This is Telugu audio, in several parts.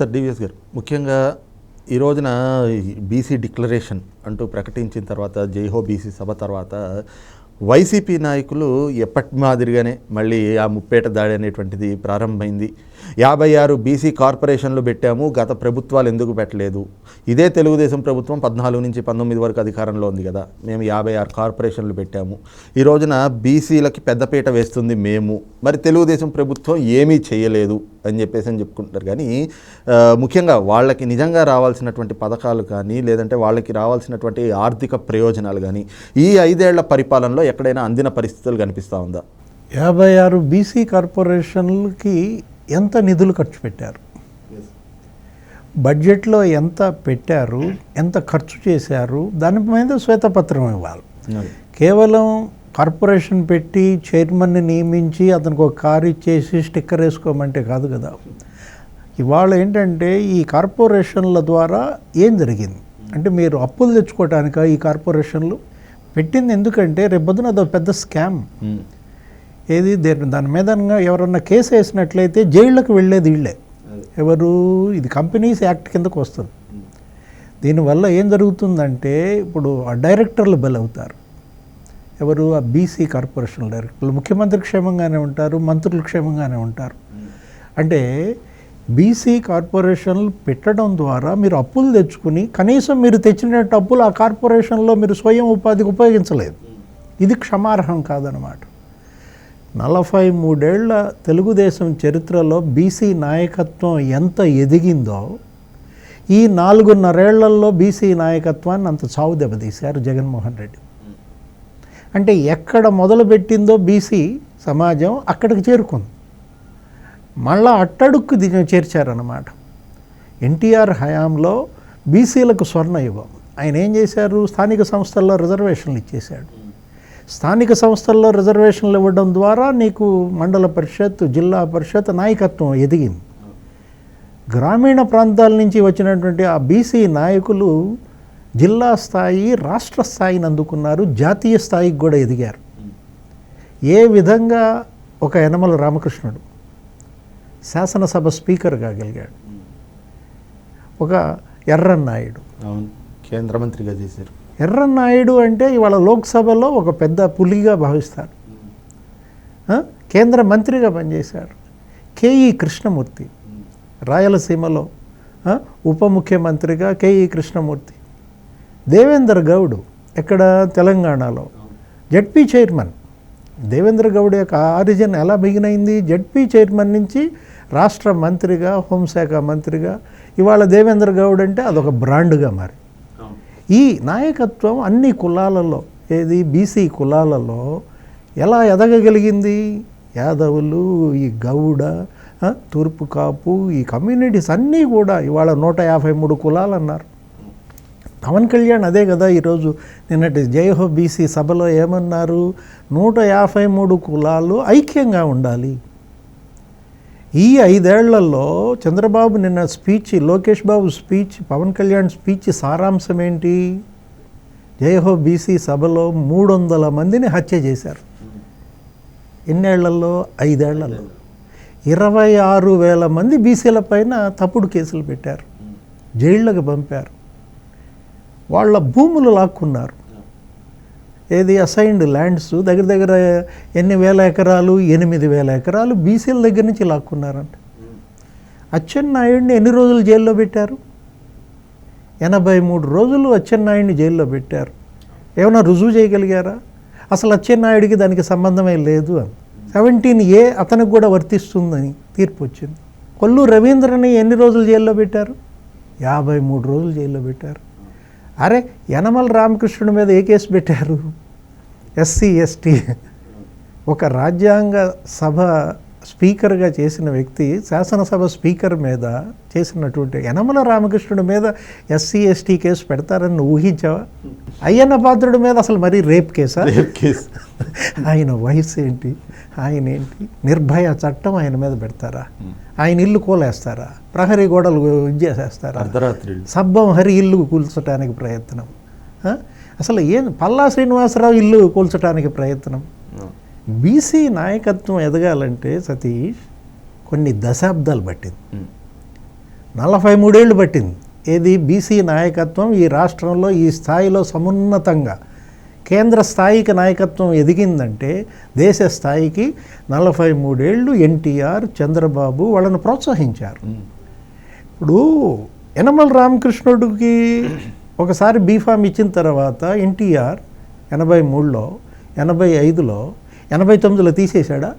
సార్ డివిఎస్ గారు, ముఖ్యంగా ఈ రోజున బీసీ డిక్లరేషన్ అంటూ ప్రకటించిన తర్వాత జైహో బీసీ సభ తర్వాత వైసీపీ నాయకులు ఎప్పటి మాదిరిగానే మళ్ళీ ఆ ముప్పేట దాడి అనేటువంటిది ప్రారంభమైంది. 56 బీసీ కార్పొరేషన్లు పెట్టాము, గత ప్రభుత్వాలు ఎందుకు పెట్టలేదు? ఇదే తెలుగుదేశం ప్రభుత్వం 14 నుంచి 19 వరకు అధికారంలో ఉంది కదా, మేము 56 కార్పొరేషన్లు పెట్టాము. ఈ రోజున బీసీలకి పెద్దపీట వేస్తుంది మేము, మరి తెలుగుదేశం ప్రభుత్వం ఏమీ చేయలేదు అని చెప్పుకుంటారు. కానీ ముఖ్యంగా వాళ్ళకి నిజంగా రావాల్సినటువంటి పథకాలు కానీ, లేదంటే వాళ్ళకి రావాల్సినటువంటి ఆర్థిక ప్రయోజనాలు కానీ ఈ 5 ఏళ్ల పరిపాలనలో ఎక్కడైనా అందిన పరిస్థితులు కనిపిస్తూ ఉందా? 56 బీసీ కార్పొరేషన్లకి ఎంత నిధులు ఖర్చు పెట్టారు, బడ్జెట్లో ఎంత పెట్టారు, ఎంత ఖర్చు చేశారు, దాని మీద శ్వేతపత్రం ఇవ్వాలి. కేవలం కార్పొరేషన్ పెట్టి చైర్మన్ని నియమించి అతనికి ఒక కారు ఇచ్చేసి స్టిక్కర్ వేసుకోమంటే కాదు కదా. ఇవాళ ఏంటంటే ఈ కార్పొరేషన్ల ద్వారా ఏం జరిగింది అంటే, మీరు అప్పులు తెచ్చుకోవటానిక ఈ కార్పొరేషన్లు పెట్టింది? ఎందుకంటే రేపొద్దున అదొక పెద్ద స్కామ్. ఏది దాని మీద ఎవరన్నా కేసు వేసినట్లయితే జైళ్ళకు వెళ్ళేది వీళ్ళే. ఎవరు? ఇది కంపెనీస్ యాక్ట్ కిందకు వస్తుంది. దీనివల్ల ఏం జరుగుతుందంటే, ఇప్పుడు ఆ డైరెక్టర్లు బలవుతారు. ఎవరు? ఆ బీసీ కార్పొరేషన్ డైరెక్టర్లు. ముఖ్యమంత్రి క్షేమంగానే ఉంటారు, మంత్రులు క్షేమంగానే ఉంటారు. అంటే బీసీ కార్పొరేషన్లు పెట్టడం ద్వారా మీరు అప్పులు తెచ్చుకుని కనీసం మీరు తెచ్చిన అప్పులు ఆ కార్పొరేషన్లో మీరు స్వయం ఉపాధికి ఉపయోగించలేదు. ఇది క్షమార్హం కాదనమాట. 43 ఏళ్ల తెలుగుదేశం చరిత్రలో బీసీ నాయకత్వం ఎంత ఎదిగిందో, ఈ 4.5 ఏళ్లలో బీసీ నాయకత్వాన్ని అంత చావు దెబ్బతీశారు జగన్మోహన్ రెడ్డి. అంటే ఎక్కడ మొదలుపెట్టిందో బీసీ సమాజం అక్కడికి చేరుకుంది. మళ్ళా అట్టడుక్కు చేర్చారన్నమాట. ఎన్టీఆర్ హయాంలో బీసీలకు స్వర్ణయుగం. ఆయన ఏం చేశారు? స్థానిక సంస్థల్లో రిజర్వేషన్లు ఇచ్చేశాడు. స్థానిక సంస్థల్లో రిజర్వేషన్లు ఇవ్వడం ద్వారా నీకు మండల పరిషత్, జిల్లా పరిషత్ నాయకత్వం ఎదిగింది. గ్రామీణ ప్రాంతాల నుంచి వచ్చినటువంటి ఆ బీసీ నాయకులు జిల్లా స్థాయి, రాష్ట్ర స్థాయిని అందుకున్నారు, జాతీయ స్థాయికి కూడా ఎదిగారు. ఏ విధంగా ఒక యనమల రామకృష్ణుడు శాసనసభ స్పీకర్గా గెలిగాడు, ఒక ఎర్రన్నాయుడు కేంద్ర మంత్రిగా చేశారు. ఎర్రన్నాయుడు అంటే ఇవాళ లోక్సభలో ఒక పెద్ద పులిగా భావిస్తారు. కేంద్ర మంత్రిగా పనిచేశాడు. కేఈ కృష్ణమూర్తి రాయలసీమలో ఉప ముఖ్యమంత్రిగా కేఈ కృష్ణమూర్తి. దేవేంద్ర గౌడ్ ఎక్కడ? తెలంగాణలో జడ్పీ చైర్మన్. దేవేంద్ర గౌడ్ యొక్క ఆరిజిన్ ఎలా బిగినైంది? జడ్పీ చైర్మన్ నుంచి రాష్ట్ర మంత్రిగా, హోంశాఖ మంత్రిగా. ఇవాళ దేవేంద్ర గౌడ్ అంటే అదొక బ్రాండ్గా మారి. ఈ నాయకత్వం అన్ని కులాలలో, ఏది బీసీ కులాలలో ఎలా ఎదగగలిగింది? యాదవులు, ఈ గౌడ, తూర్పు కాపు, ఈ కమ్యూనిటీస్ అన్నీ కూడా ఇవాళ 153 కులాలు అన్నారు. పవన్ కళ్యాణ్ అదే కదా ఈరోజు నిన్నటి జైహో బీసీ సభలో ఏమన్నారు? 153 కులాలు ఐక్యంగా ఉండాలి. ఈ 5 ఏళ్లలో చంద్రబాబు నిన్న speech, Lokesh Babu speech, Pawan Kalyan speech సారాంశం ఏంటి? జైహో బీసీ సభలో 300 మందిని హత్య చేశారు. ఎన్నేళ్లలో? 5 ఏళ్లలో 26,000 మంది బీసీల పైన తప్పుడు కేసులు పెట్టారు, జైళ్ళకు పంపారు, వాళ్ళ భూములు లాక్కున్నారు. ఏది? అసైన్డ్ ల్యాండ్స్ దగ్గర ఎన్ని వేల ఎకరాలు? 8,000 ఎకరాలు బీసీల దగ్గర నుంచి లాక్కున్నారంట. అచ్చెన్నాయుడిని ఎన్ని రోజులు జైల్లో పెట్టారు? 83 రోజులు అచ్చెన్నాయుడిని జైల్లో పెట్టారు. ఏమైనా రుజువు చేయగలిగారా? అసలు అచ్చెన్నాయుడికి దానికి సంబంధమే లేదు అని 17A అతనికి కూడా వర్తిస్తుందని తీర్పు వచ్చింది. కొల్లు రవీంద్రని ఎన్ని రోజులు జైల్లో పెట్టారు? 53 రోజులు జైల్లో పెట్టారు. అరే, యనమల రామకృష్ణుడి మీద ఏ కేసు పెట్టారు? SC ST. ఒక రాజ్యాంగ సభ స్పీకర్గా చేసిన వ్యక్తి శాసనసభ స్పీకర్ మీద చేసినటువంటి యనమల రామకృష్ణుడి మీద ఎస్సీ ఎస్టీ కేసు పెడతారని ఊహించావా? అయ్యన్న పాత్రుడి మీద అసలు మరీ రేప్ కేసా? ఆయన వయసు ఏంటి, ఆయన ఏంటి? నిర్భయ చట్టం ఆయన మీద పెడతారా? ఆయన ఇల్లు కూలేస్తారా? ప్రహరీ గోడలు చేసేస్తారా? సబ్బం హరి ఇల్లు కూల్చడానికి ప్రయత్నం. అసలు పల్లా శ్రీనివాసరావు ఇల్లు కూల్చడానికి ప్రయత్నం. బీసీ నాయకత్వం ఎదగాలంటే సతీష్ కొన్ని దశాబ్దాలు పట్టింది. 43 ఏళ్ళు పట్టింది. ఏది బీసీ నాయకత్వం ఈ రాష్ట్రంలో ఈ స్థాయిలో సమున్నతంగా కేంద్ర స్థాయికి నాయకత్వం ఎదిగిందంటే దేశ స్థాయికి 43 ఏళ్ళు ఎన్టీఆర్, చంద్రబాబు వాళ్ళని ప్రోత్సహించారు. ఇప్పుడు యనమల రామకృష్ణుడికి ఒకసారి బీఫామ్ ఇచ్చిన తర్వాత ఎన్టీఆర్ 83లో, 85లో, 89లో తీసేశాడా?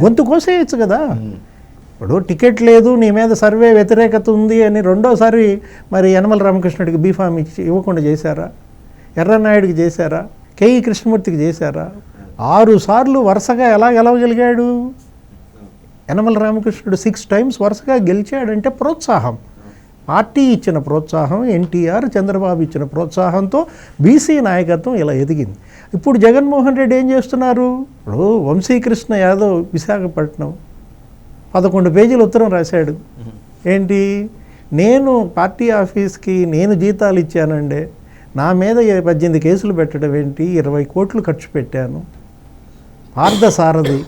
గొంతు కోసేయచ్చు కదా. ఇప్పుడు టికెట్ లేదు, నీ మీద సర్వే వ్యతిరేకత ఉంది అని రెండోసారి మరి యనమల రామకృష్ణుడికి బీఫామ్ ఇవ్వకుండా చేశారా? ఎర్రనాయుడికి చేశారా? కేఈ కృష్ణమూర్తికి చేశారా? 6 సార్లు వరుసగా ఎలా గెలవగలిగాడు యనమల రామకృష్ణుడు? 6 టైమ్స్ వరుసగా గెలిచాడంటే ప్రోత్సాహం, పార్టీ ఇచ్చిన ప్రోత్సాహం, ఎన్టీఆర్, చంద్రబాబు ఇచ్చిన ప్రోత్సాహంతో బీసీ నాయకత్వం ఇలా ఎదిగింది. ఇప్పుడు జగన్మోహన్ రెడ్డి ఏం చేస్తున్నారు? ఇప్పుడు వంశీకృష్ణ యాదవ్ విశాఖపట్నం 11 పేజీలు ఉత్తరం రాశాడు. ఏంటి? నేను పార్టీ ఆఫీస్కి నేను జీతాలు ఇచ్చానండి, నా మీద 18 కేసులు పెట్టడం ఏంటి, 20 కోట్లు ఖర్చు పెట్టాను. పార్థసారథి,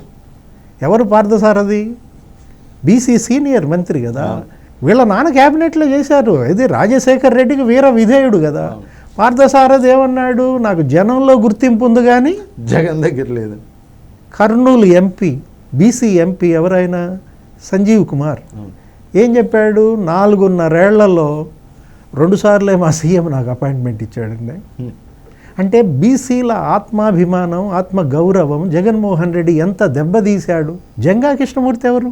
ఎవరు పార్థసారథి? బీసీ సీనియర్ మంత్రి కదా, వీళ్ళ నాన్న క్యాబినెట్లో చేశారు. ఇది రాజశేఖర్ రెడ్డికి వీర విధేయుడు కదా. పార్థసారథి ఏమన్నాడు? నాకు జనంలో గుర్తింపు ఉంది కానీ జగన్ దగ్గర లేదు. కర్నూలు ఎంపీ, బీసీ ఎంపీ ఎవరైనా సంజీవ్ కుమార్ ఏం చెప్పాడు? 4.5 ఏళ్లలో 2 సార్లే మా సీఎం నాకు అపాయింట్మెంట్ ఇచ్చాడండి. అంటే బీసీల ఆత్మాభిమానం, ఆత్మ గౌరవం జగన్మోహన్ రెడ్డి ఎంత దెబ్బతీశాడు. జంగా కృష్ణమూర్తి ఎవరు?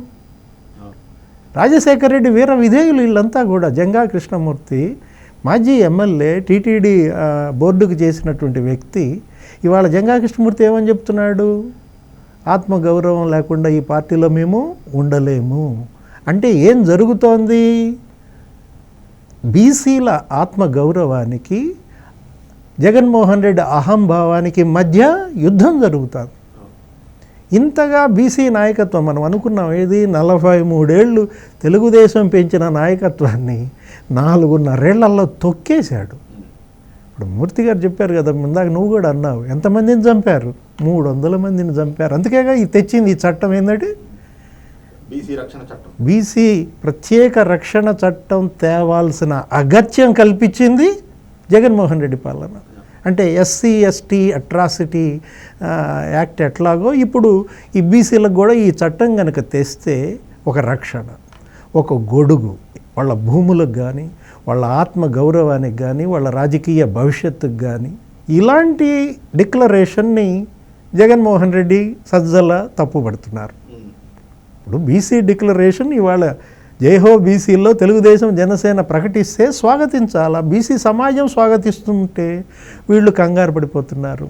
రాజశేఖర్ రెడ్డి వీర విధేయులు వీళ్ళంతా కూడా. జంగా కృష్ణమూర్తి మాజీ ఎమ్మెల్యే, టీటీడీ బోర్డుకు చేసినటువంటి వ్యక్తి. ఇవాళ జంగా కృష్ణమూర్తి ఏమని చెప్తున్నాడు? ఆత్మగౌరవం లేకుండా ఈ పార్టీలో మేము ఉండలేము. అంటే ఏం జరుగుతోంది? బీసీల ఆత్మగౌరవానికి, జగన్మోహన్ రెడ్డి అహంభావానికి మధ్య యుద్ధం జరుగుతుంది. ఇంతగా బీసీ నాయకత్వం మనం అనుకున్నాం. ఏది 43 ఏళ్ళు తెలుగుదేశం పెంచిన నాయకత్వాన్ని 4.5 ఏళ్లలో తొక్కేశాడు. ఇప్పుడు మూర్తి గారు చెప్పారు కదా, ఇందాక నువ్వు కూడా అన్నావు, ఎంతమందిని చంపారు? 300 మందిని చంపారు. అందుకేగా ఇది తెచ్చింది ఈ చట్టం. ఏంటంటే బీసీ రక్షణ చట్టం, బీసీ ప్రత్యేక రక్షణ చట్టం తేవాల్సిన అగత్యం కల్పించింది జగన్మోహన్ రెడ్డి పాలన. అంటే ఎస్సీ ఎస్టీ అట్రాసిటీ యాక్ట్ ఎట్లాగో ఇప్పుడు ఈ బీసీలకు కూడా ఈ చట్టం కనుక తెస్తే ఒక రక్షణ, ఒక గొడుగు, వాళ్ళ భూములకు కానీ, వాళ్ళ ఆత్మ గౌరవానికి కానీ, వాళ్ళ రాజకీయ భవిష్యత్తుకు కానీ. ఇలాంటి డిక్లరేషన్ని జగన్మోహన్ రెడ్డి సజ్జల తప్పుపడుతున్నారు. ఇప్పుడు బీసీ డిక్లరేషన్ ఇవాళ జైహో బీసీల్లో తెలుగుదేశం, జనసేన ప్రకటిస్తే స్వాగతించాలా. బీసీ సమాజం స్వాగతిస్తుంటే వీళ్ళు కంగారు పడిపోతున్నారు.